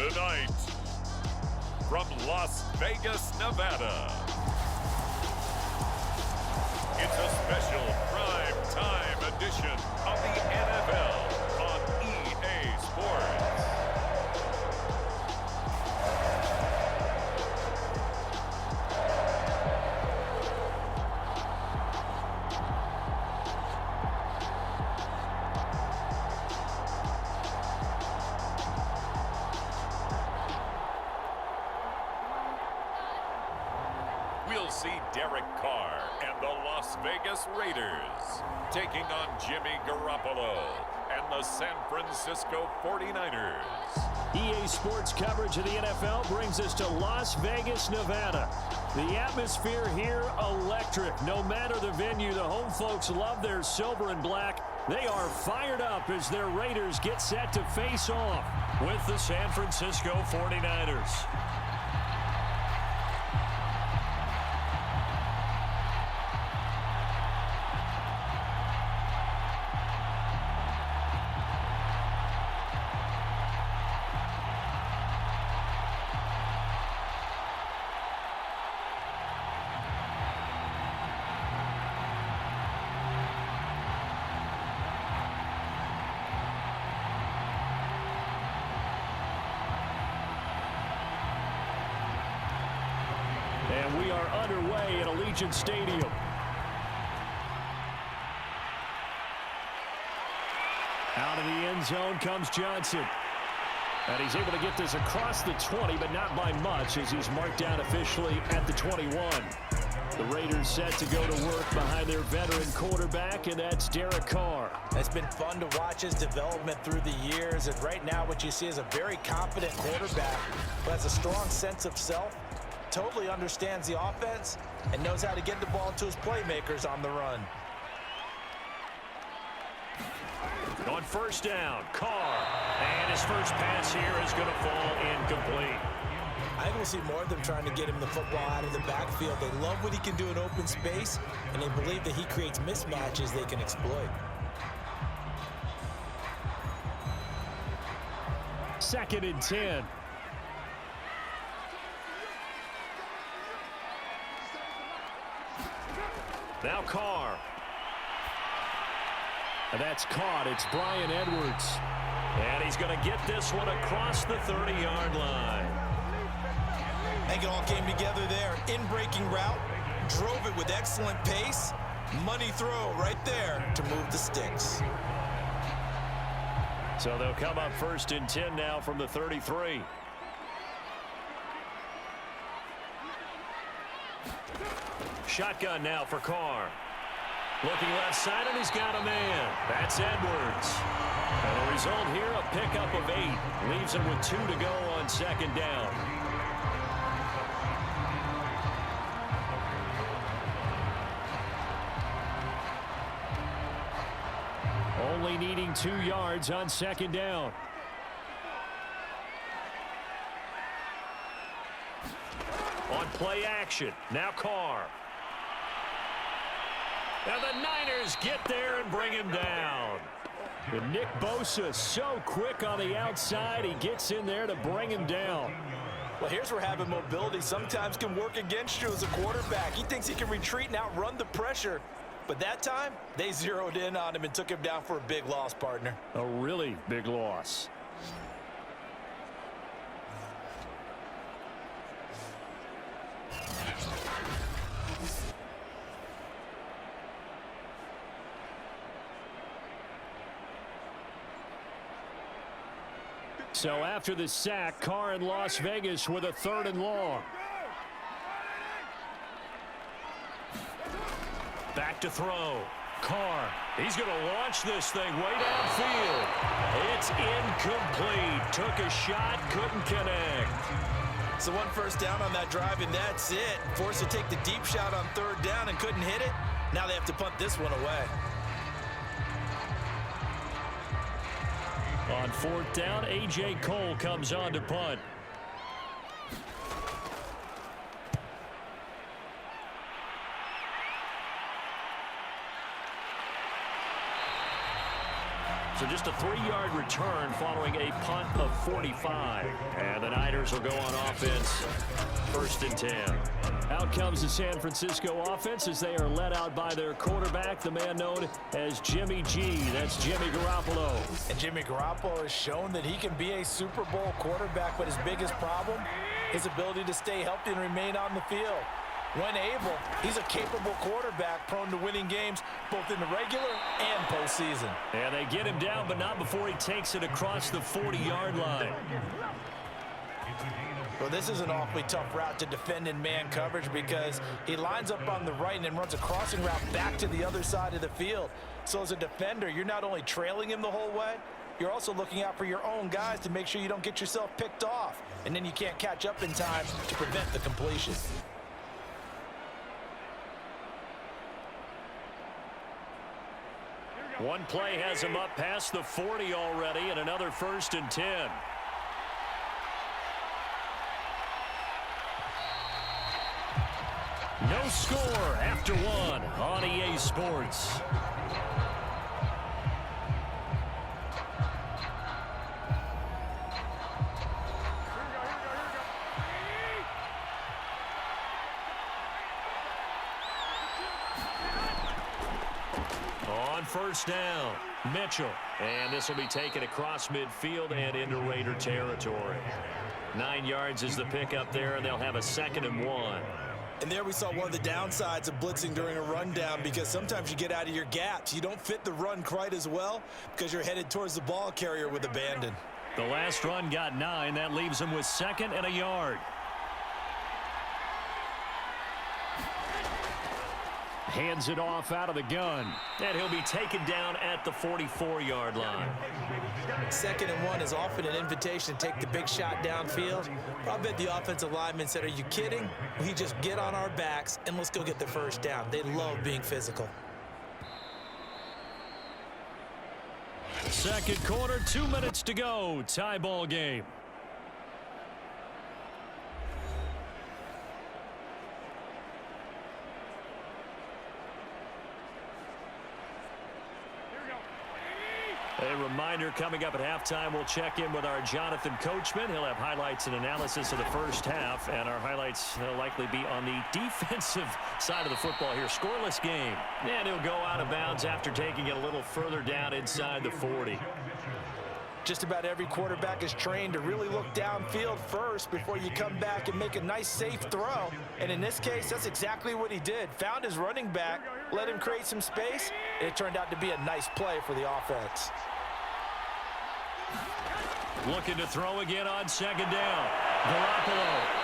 Tonight, from Las Vegas, Nevada, it's a special prime time edition of the NFL on EA Sports. We'll see Derek Carr and the Las Vegas Raiders taking on Jimmy Garoppolo and the San Francisco 49ers. EA Sports coverage of the NFL brings us to Las Vegas, Nevada. The atmosphere here, electric. No matter the venue, the home folks love their silver and black. They are fired up as their Raiders get set to face off with the San Francisco 49ers. And we are underway at Allegiant Stadium. Out of the end zone comes Johnson. And he's able to get this across the 20, but not by much as he's marked down officially at the 21. The Raiders set to go to work behind their veteran quarterback, and that's Derek Carr. It's been fun to watch his development through the years, and right now what you see is a very confident quarterback who has a strong sense of self, totally understands the offense, and knows how to get the ball to his playmakers on the run. On first down, Carr. And his first pass here is going to fall incomplete. I think we'll see more of them trying to get him the football out of the backfield. They love what he can do in open space, and they believe that he creates mismatches they can exploit. Second and 10. Now Carr. And that's caught. It's Bryan Edwards. And he's going to get this one across the 30-yard line. I think it all came together there. In-breaking route. Drove it with excellent pace. Money throw right there to move the sticks. So they'll come up first and 10 now from the 33. Shotgun now for Carr. Looking left side, and he's got a man. That's Edwards. And the result here, a pickup of 8. Leaves him with 2 to go on second down. Only needing 2 yards on second down. On play action, now Carr. And the Niners get there and bring him down. And Nick Bosa so quick on the outside, he gets in there to bring him down. Well, here's where having mobility sometimes can work against you as a quarterback. He thinks he can retreat and outrun the pressure. But that time, they zeroed in on him and took him down for a big loss, partner. A really big loss. So after the sack, Carr in Las Vegas with a 3rd and long. Back to throw. Carr. He's going to launch this thing way downfield. It's incomplete. Took a shot, couldn't connect. So 1 first down on that drive, and that's it. Forced to take the deep shot on 3rd down and couldn't hit it. Now they have to punt this one away. On 4th down, A.J. Cole comes on to punt. So just a 3-yard return following a punt of 45. And the Niners will go on offense, 1st and 10. Out comes the San Francisco offense as they are led out by their quarterback, the man known as Jimmy G. That's Jimmy Garoppolo. And Jimmy Garoppolo has shown that he can be a Super Bowl quarterback, but his biggest problem, his ability to stay healthy and remain on the field. When able, he's a capable quarterback prone to winning games both in the regular and postseason. And they get him down, but not before he takes it across the 40-yard line. Well, this is an awfully tough route to defend in man coverage because he lines up on the right and then runs a crossing route back to the other side of the field. So as a defender, you're not only trailing him the whole way, you're also looking out for your own guys to make sure you don't get yourself picked off. And then you can't catch up in time to prevent the completion. One play has him up past the 40 already, and another 1st and 10. No score after 1 on EA Sports. On 1st down, Mitchell. And this will be taken across midfield and into Raider territory. 9 yards is the pickup there, and they'll have a 2nd and 1. And there we saw one of the downsides of blitzing during a rundown because sometimes you get out of your gaps. You don't fit the run quite as well because you're headed towards the ball carrier with abandon. The last run got 9. That leaves him with 2nd and a yard. Hands it off out of the gun. And he'll be taken down at the 44-yard line. 2nd and 1 is often an invitation to take the big shot downfield. But I bet the offensive linemen said, are you kidding? We just get on our backs and let's go get the 1st down. They love being physical. 2nd quarter, 2 minutes to go. Tie ball game. A reminder, coming up at halftime, we'll check in with our Jonathan Coachman. He'll have highlights and analysis of the first half, and our highlights will likely be on the defensive side of the football here. Scoreless game. And he'll go out of bounds after taking it a little further down inside the 40. Just about every quarterback is trained to really look downfield first before you come back and make a nice, safe throw. And in this case, that's exactly what he did. Found his running back, let him create some space, and it turned out to be a nice play for the offense. Looking to throw again on 2nd down. Garoppolo.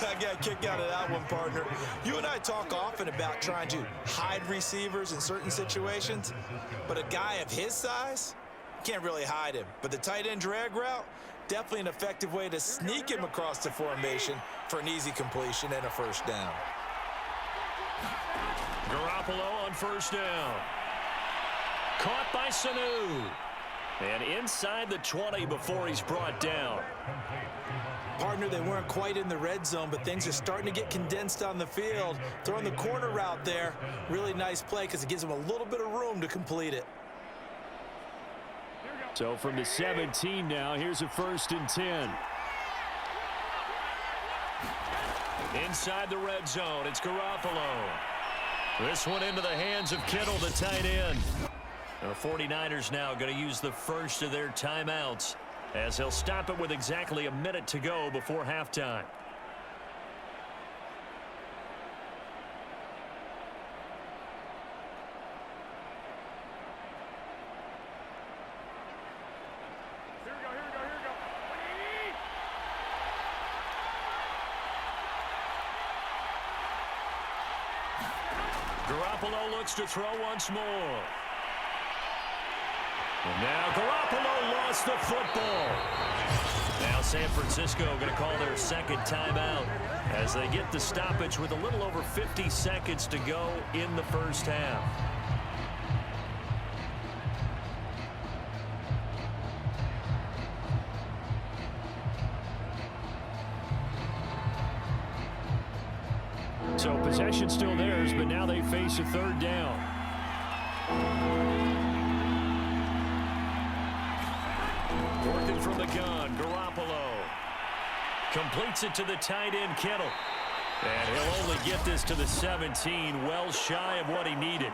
I got a kick out of that one, partner. You and I talk often about trying to hide receivers in certain situations, but a guy of his size can't really hide him. But the tight end drag route, definitely an effective way to sneak him across the formation for an easy completion and a 1st down. Garoppolo on 1st down. Caught by Sanu. And inside the 20 before he's brought down. Partner, they weren't quite in the red zone, but things are starting to get condensed on the field. Throwing the corner route there, really nice play because it gives them a little bit of room to complete it. So from the 17 now, here's a 1st and 10. Inside the red zone, it's Garoppolo. This one into the hands of Kittle, the tight end. The 49ers now going to use the first of their timeouts as they'll stop it with exactly a minute to go before halftime. Garoppolo looks to throw once more. And now Garoppolo lost the football. Now San Francisco going to call their 2nd timeout as they get the stoppage with a little over 50 seconds to go in the first half. So possession still theirs, but now they face a 3rd down. Working from the gun, Garoppolo. Completes it to the tight end, Kittle. And he'll only get this to the 17, well shy of what he needed.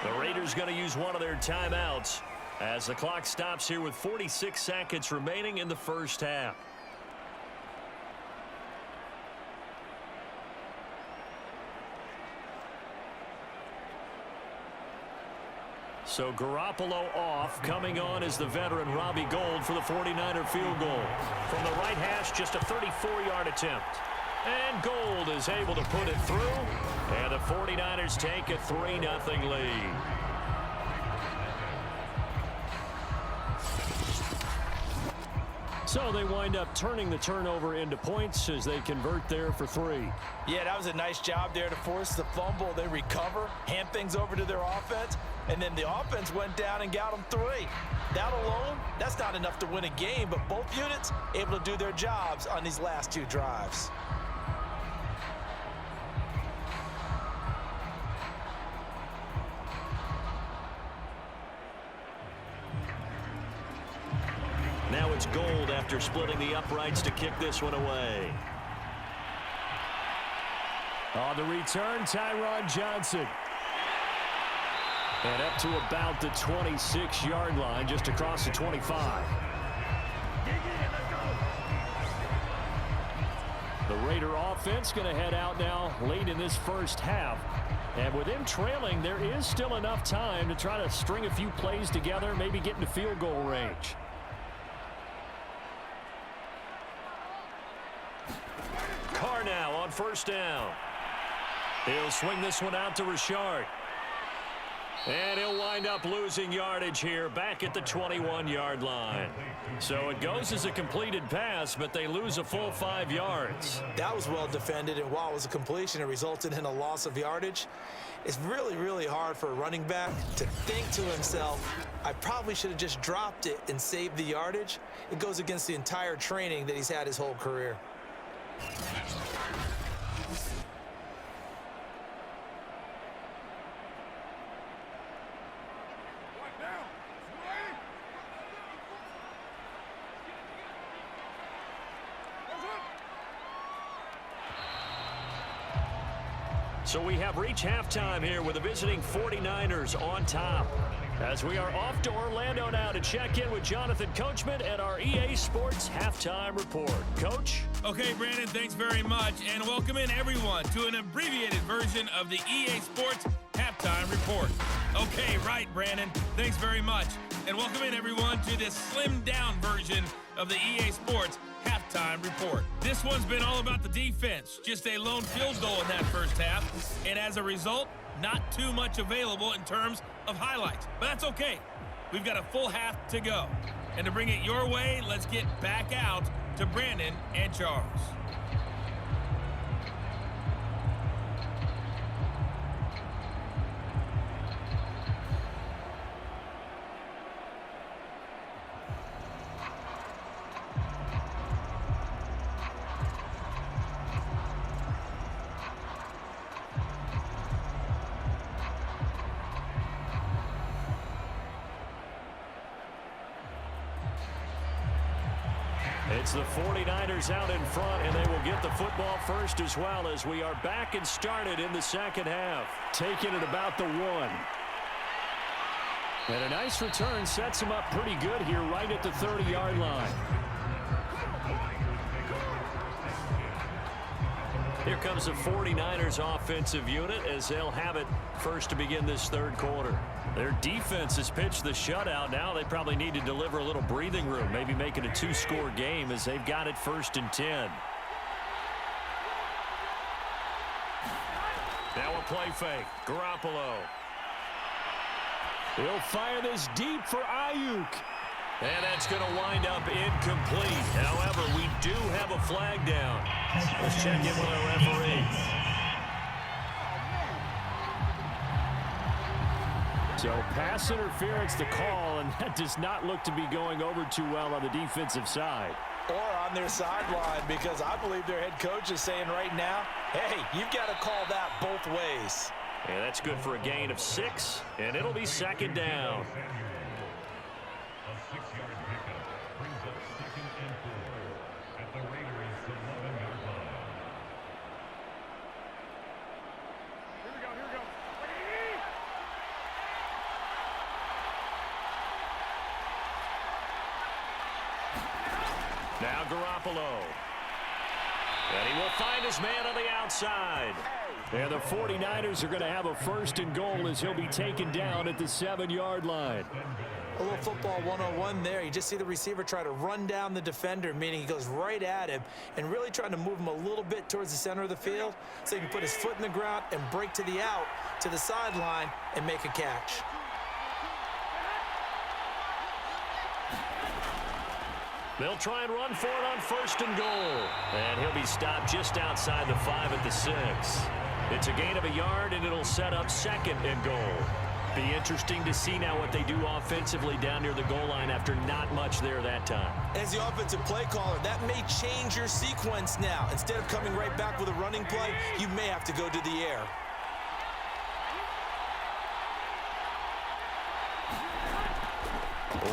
The Raiders going to use one of their timeouts as the clock stops here with 46 seconds remaining in the first half. So Garoppolo off. Coming on is the veteran Robbie Gould for the 49er field goal. From the right hash, just a 34-yard attempt. And Gould is able to put it through. And the 49ers take a 3-0 lead. So they wind up turning the turnover into points as they convert there for 3. Yeah, that was a nice job there to force the fumble. They recover, hand things over to their offense, and then the offense went down and got them 3. That alone, that's not enough to win a game, but both units able to do their jobs on these last 2 drives. Now it's Gould after splitting the uprights to kick this one away. On the return, Tyron Johnson. And up to about the 26-yard line, just across the 25. The Raider offense going to head out now late in this first half. And with them trailing, there is still enough time to try to string a few plays together, maybe get into field goal range. Carr now on first down. He'll swing this one out to Richard. And he'll wind up losing yardage here back at the 21-yard line. So it goes as a completed pass, but they lose a full 5 yards. That was well defended, and while it was a completion, it resulted in a loss of yardage. It's really, really hard for a running back to think to himself, I probably should have just dropped it and saved the yardage. It goes against the entire training that he's had his whole career. So we have reached halftime here with the visiting 49ers on top. As we are off to Orlando now to check in with Jonathan Coachman at our EA Sports Halftime Report. Coach? Okay, Brandon, thanks very much. And welcome in, everyone, to an abbreviated version of the EA Sports Halftime Report. Okay, right, Brandon. Thanks very much. And welcome in, everyone, to this slimmed-down version of the EA Sports Halftime Report. This one's been all about the defense. Just a lone field goal in that first half. And as a result, not too much available in terms of highlights. But that's okay. We've got a full half to go. And to bring it your way, let's get back out to Brandon and Charles. It's the 49ers out in front, and they will get the football first as well as we are back and started in the second half. Taking it about the 1. And a nice return sets him up pretty good here right at the 30-yard line. Here comes the 49ers offensive unit as they'll have it first to begin this third quarter. Their defense has pitched the shutout. Now they probably need to deliver a little breathing room, maybe make it a 2-score game as they've got it 1st and 10. Now a play fake. Garoppolo. He'll fire this deep for Ayuk. And that's going to wind up incomplete. However, we do have a flag down. Let's check in with our referee. So pass interference the call, and that does not look to be going over too well on the defensive side. Or on their sideline, because I believe their head coach is saying right now, hey, you've got to call that both ways. And that's good for a gain of 6, and it'll be 2nd down. Now Garoppolo. And he will find his man on the outside. And the 49ers are going to have a first and goal as he'll be taken down at the 7-yard line. A little football 101 there. You just see the receiver try to run down the defender, meaning he goes right at him and really trying to move him a little bit towards the center of the field so he can put his foot in the ground and break to the out, to the sideline, and make a catch. They'll try and run for it on first and goal. And he'll be stopped just outside the 5 at the 6. It's a gain of a yard, and it'll set up second and goal. Be interesting to see now what they do offensively down near the goal line after not much there that time. As the offensive play caller, that may change your sequence now. Instead of coming right back with a running play, you may have to go to the air.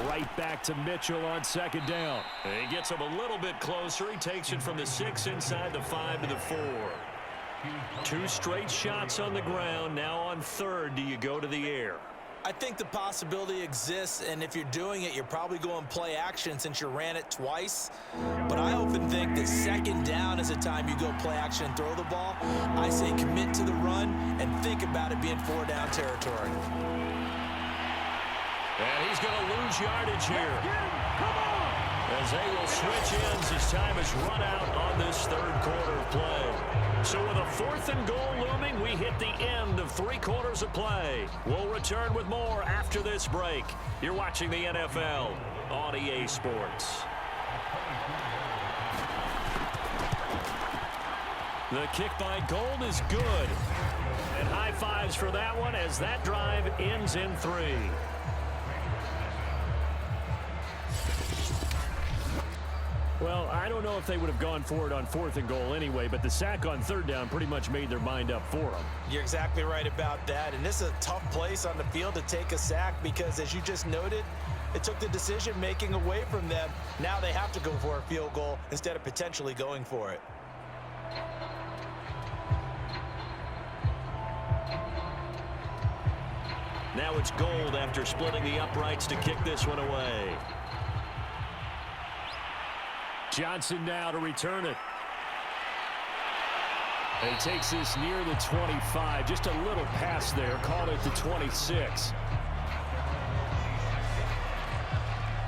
Right back to Mitchell on second down. He gets him a little bit closer. He takes it from the 6 inside the 5 to the 4. 2 straight shots on the ground. Now on third, do you go to the air? I think the possibility exists, and if you're doing it, you're probably going play action since you ran it twice. But I often think that second down is a time you go play action and throw the ball. I say commit to the run and think about it being 4-down territory. And he's going to lose yardage here. As they will switch ends as time is run out on this third quarter of play. So with a 4th and goal looming, we hit the end of 3 quarters of play. We'll return with more after this break. You're watching the NFL on EA Sports. The kick by Gold is good. And high fives for that one as that drive ends in 3. Well, I don't know if they would have gone for it on 4th and goal anyway, but the sack on 3rd down pretty much made their mind up for them. You're exactly right about that, and this is a tough place on the field to take a sack because, as you just noted, it took the decision-making away from them. Now they have to go for a field goal instead of potentially going for it. Now it's Gold after splitting the uprights to kick this one away. Johnson now to return it. And he takes this near the 25. Just a little pass there. Called it the 26.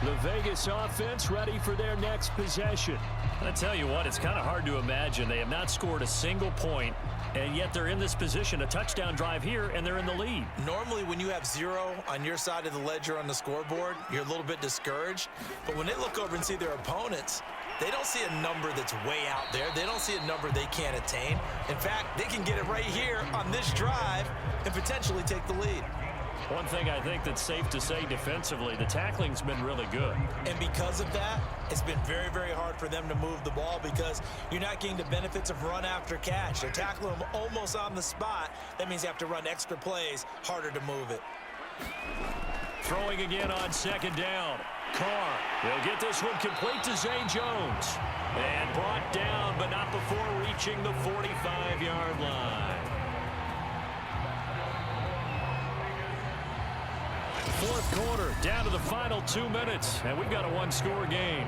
The Vegas offense ready for their next possession. I tell you what, it's kind of hard to imagine. They have not scored a single point, and yet they're in this position. A touchdown drive here, and they're in the lead. Normally, when you have 0 on your side of the ledger on the scoreboard, you're a little bit discouraged. But when they look over and see their opponents, they don't see a number that's way out there. They don't see a number they can't attain. In fact, they can get it right here on this drive and potentially take the lead. One thing I think that's safe to say defensively, the tackling's been really good. And because of that, it's been very, very hard for them to move the ball because you're not getting the benefits of run after catch. They're tackling them almost on the spot. That means you have to run extra plays, harder to move it. Throwing again on second down. Carr, they'll get this one complete to Zay Jones. And brought down, but not before reaching the 45-yard line. 4th quarter, down to the final 2 minutes, and we've got a 1-score game.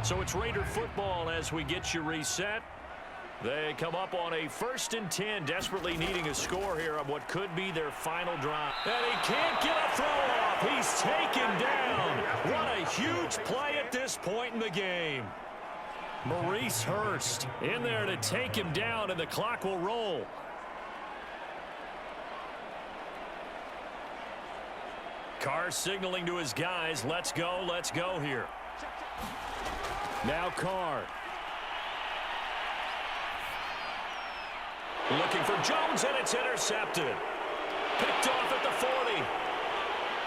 So it's Raider football as we get you reset. They come up on a 1st and 10, desperately needing a score here on what could be their final drive. And he can't get a throw off. He's taken down. What a huge play at this point in the game. Maurice Hurst in there to take him down, and the clock will roll. Carr signaling to his guys, let's go here. Now Carr. Looking for Jones, and it's intercepted. Picked off at the 40.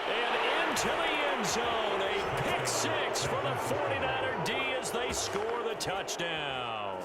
And into the end zone. A pick 6 for the 49er D as they score the touchdown.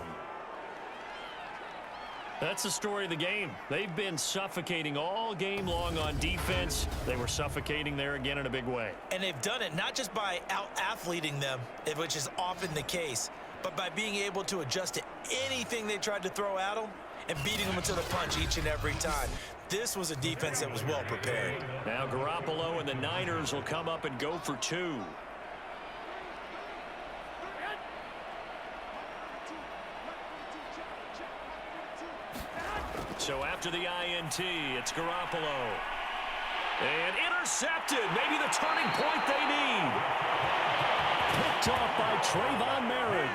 That's the story of the game. They've been suffocating all game long on defense. They were suffocating there again in a big way. And they've done it not just by out-athleting them, which is often the case, but by being able to adjust to anything they tried to throw at them and beating them to the punch each and every time. This was a defense that was well prepared. Now Garoppolo and the Niners will come up and go for 2. So after the INT, it's Garoppolo. And intercepted. Maybe the turning point they need. Picked off by Trayvon Merrick.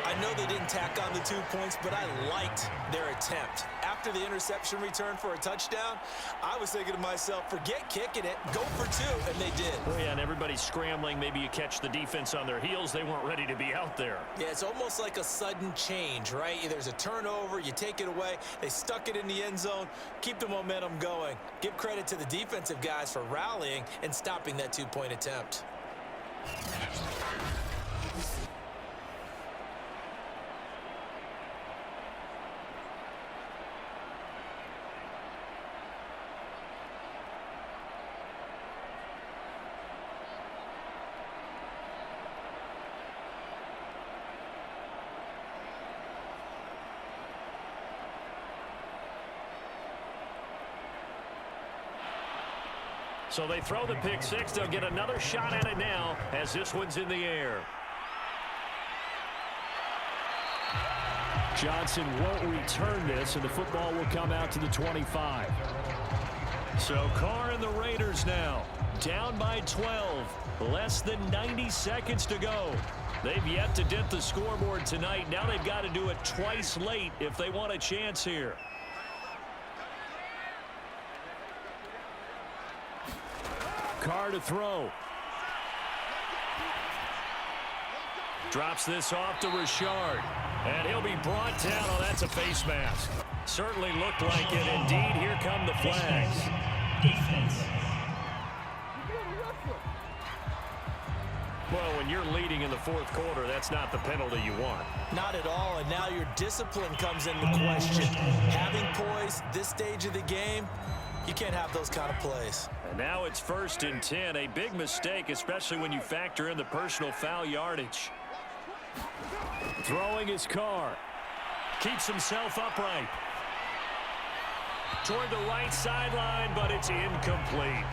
I know they didn't tack on the 2 points, but I liked their attempt. After the interception return for a touchdown, I was thinking to myself, forget kicking it, go for 2, and they did. Oh, yeah, and everybody's scrambling. Maybe you catch the defense on their heels. They weren't ready to be out there. Yeah, it's almost like a sudden change, right? There's a turnover, you take it away, they stuck it in the end zone, keep the momentum going. Give credit to the defensive guys for rallying and stopping that 2-point attempt. So they throw the pick 6. They'll get another shot at it now as this one's in the air. Johnson won't return this, and the football will come out to the 25. So Carr and the Raiders now down by 12. Less than 90 seconds to go. They've yet to dent the scoreboard tonight. Now they've got to do it twice late if they want a chance here. Carr to throw. Drops this off to Richard. And he'll be brought down. Oh, that's a face mask. Certainly looked like it. Indeed, here come the flags. Defense. Well, when you're leading in the 4th quarter, that's not the penalty you want. Not at all, and now your discipline comes into question. Having poise this stage of the game, you can't have those kind of plays. And now it's 1st and 10. A big mistake, especially when you factor in the personal foul yardage. Throwing his Carr. Keeps himself upright. Toward the right sideline, but it's incomplete.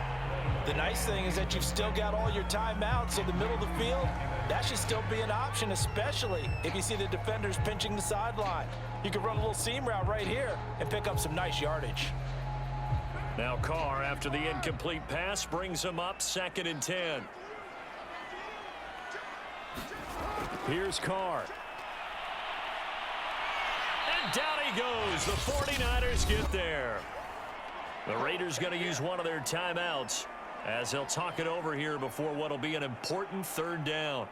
The nice thing is that you've still got all your timeouts in the middle of the field. That should still be an option, especially if you see the defenders pinching the sideline. You can run a little seam route right here and pick up some nice yardage. Now Carr, after the incomplete pass, brings him up 2nd and 10. Here's Carr. And down he goes. The 49ers get there. The Raiders going to use one of their timeouts as they'll talk it over here before what will be an important 3rd down.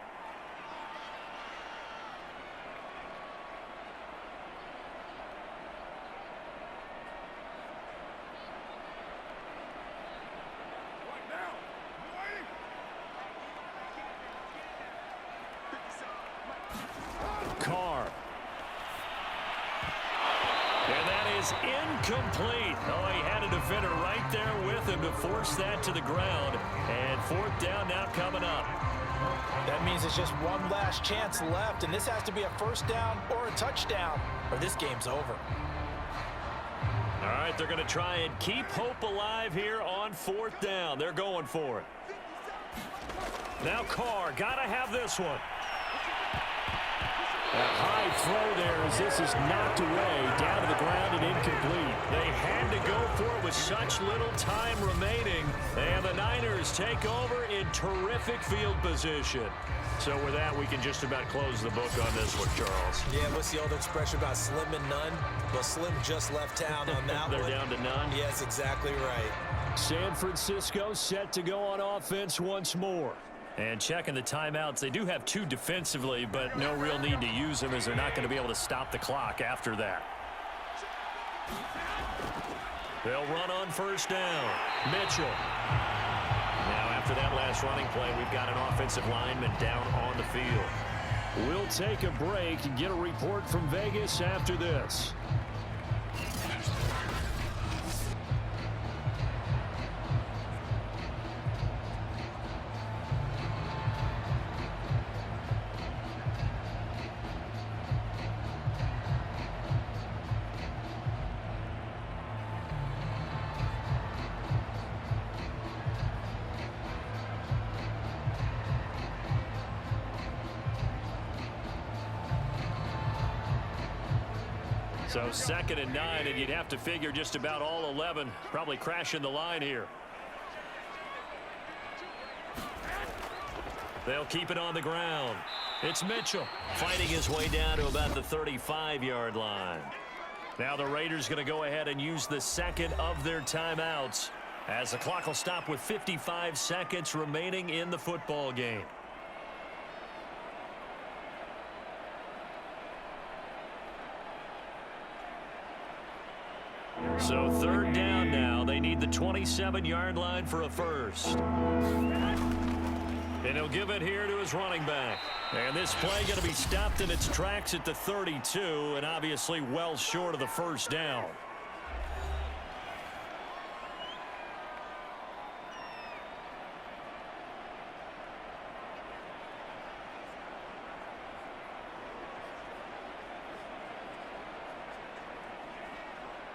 Carr. And that is incomplete. Oh, he had a defender right there with him to force that to the ground. And 4th down now coming up. That means it's just one last chance left, and this has to be a 1st down or a touchdown, or this game's over. All right, they're going to try and keep hope alive here on 4th down. They're going for it. Now Carr, got to have this one. A high throw there as this is knocked away, down to the ground and incomplete. They had to go for it with such little time remaining, and the Niners take over in terrific field position. So with that, we can just about close the book on this one, Charles. Yeah, what's the old expression about slim and none? Well, Slim just left town on that They're one. down to none? Yes, exactly right. San Francisco set to go on offense once more. And checking the timeouts, they do have 2 defensively, but no real need to use them as they're not going to be able to stop the clock after that. They'll run on 1st down. Mitchell. Now after that last running play, we've got an offensive lineman down on the field. We'll take a break and get a report from Vegas after this. So 2nd and 9, and you'd have to figure just about all 11 probably crashing the line here. They'll keep it on the ground. It's Mitchell fighting his way down to about the 35-yard line. Now the Raiders going to go ahead and use the second of their timeouts as the clock will stop with 55 seconds remaining in the football game. So 3rd down now. They need the 27-yard line for a first. And he'll give it here to his running back. And this play going to be stopped in its tracks at the 32, and obviously well short of the first down.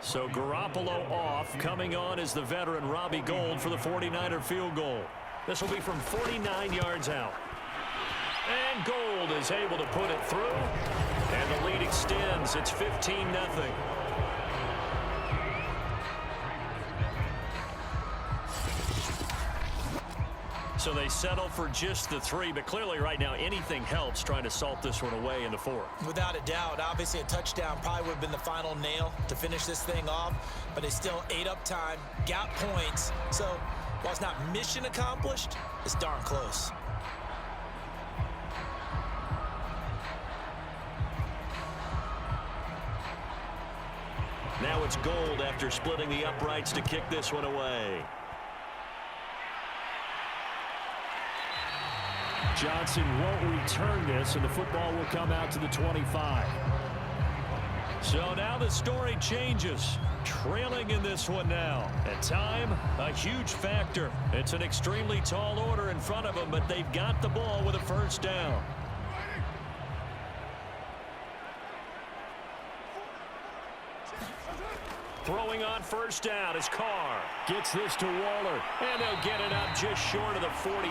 So Garoppolo off. Coming on is the veteran Robbie Gould for the 49er field goal. This will be from 49 yards out. And Gould is able to put it through. And the lead extends. It's 15-0. So they settle for just the 3, but clearly right now anything helps trying to salt this one away in the 4th. Without a doubt, obviously a touchdown probably would have been the final nail to finish this thing off, but they still ate up time, got points. So while it's not mission accomplished, it's darn close. Now it's Gould after splitting the uprights to kick this one away. Johnson won't return this, and the football will come out to the 25. So now the story changes. Trailing in this one now. At time, a huge factor. It's an extremely tall order in front of them, but they've got the ball with a first down. Throwing on first down is Carr. Gets this to Waller, and they'll get it up just short of the 45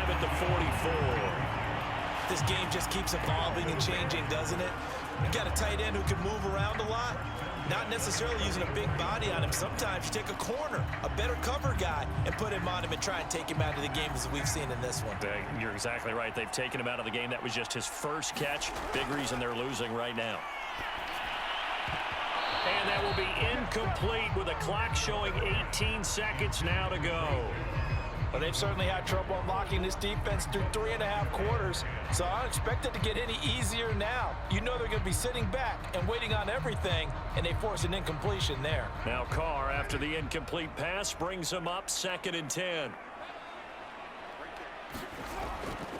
at the 44. This game just keeps evolving and changing, doesn't it? You got a tight end who can move around a lot. Not necessarily using a big body on him. Sometimes you take a corner, a better cover guy, and put him on him and try and take him out of the game as we've seen in this one. You're exactly right. They've taken him out of the game. That was just his first catch. Big reason they're losing right now. And that will be incomplete with a clock showing 18 seconds now to go. Well, they've certainly had trouble unlocking this defense through 3.5 quarters, so I don't expect it to get any easier now. You know they're going to be sitting back and waiting on everything, and they force an incompletion there. Now Carr, after the incomplete pass, brings him up 2nd and 10.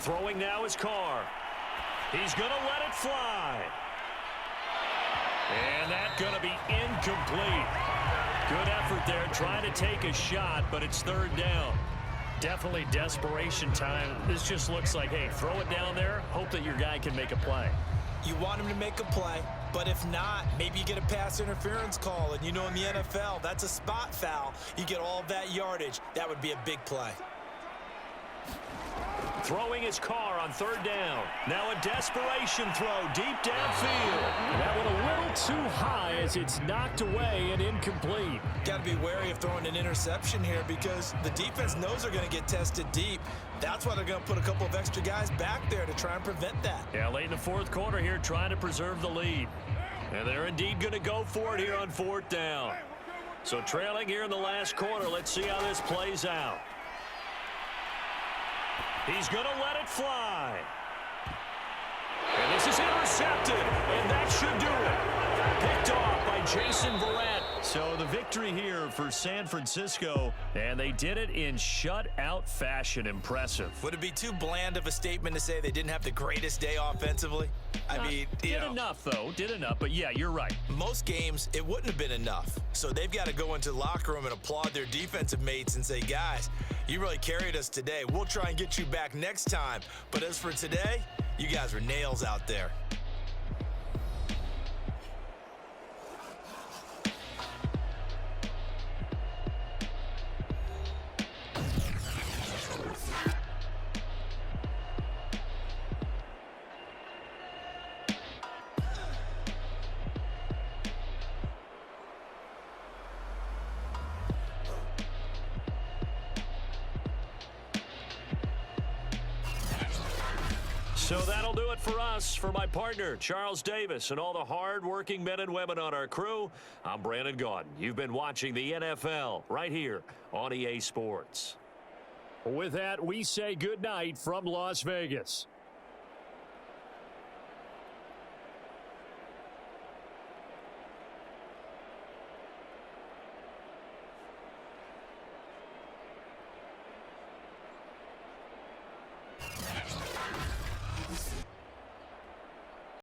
Throwing now is Carr. He's going to let it fly. And that's going to be incomplete. Good effort there, trying to take a shot, but it's 3rd down. Definitely desperation time. This just looks like, hey, throw it down there, hope that your guy can make a play. You want him to make a play, but if not, maybe you get a pass interference call, and you know in the NFL, that's a spot foul. You get all that yardage. That would be a big play. Throwing his Carr on 3rd down. Now a desperation throw deep downfield. That one a little too high as it's knocked away and incomplete. Got to be wary of throwing an interception here because the defense knows they're going to get tested deep. That's why they're going to put a couple of extra guys back there to try and prevent that. Yeah, late in the 4th quarter here trying to preserve the lead. And they're indeed going to go for it here on 4th down. So trailing here in the last quarter, let's see how this plays out. He's going to let it fly. And this is intercepted, and that should do it. Picked off by Jason Verrett. So the victory here for San Francisco, and they did it in shutout fashion. Impressive. Would it be too bland of a statement to say they didn't have the greatest day offensively? I mean, did enough, though. Did enough, but yeah, you're right. Most games, it wouldn't have been enough. So they've got to go into the locker room and applaud their defensive mates and say, guys, you really carried us today. We'll try and get you back next time. But as for today, you guys were nails out there. So that'll do it for us. For my partner, Charles Davis, and all the hard-working men and women on our crew, I'm Brandon Gaudin. You've been watching the NFL right here on EA Sports. With that, we say good night from Las Vegas.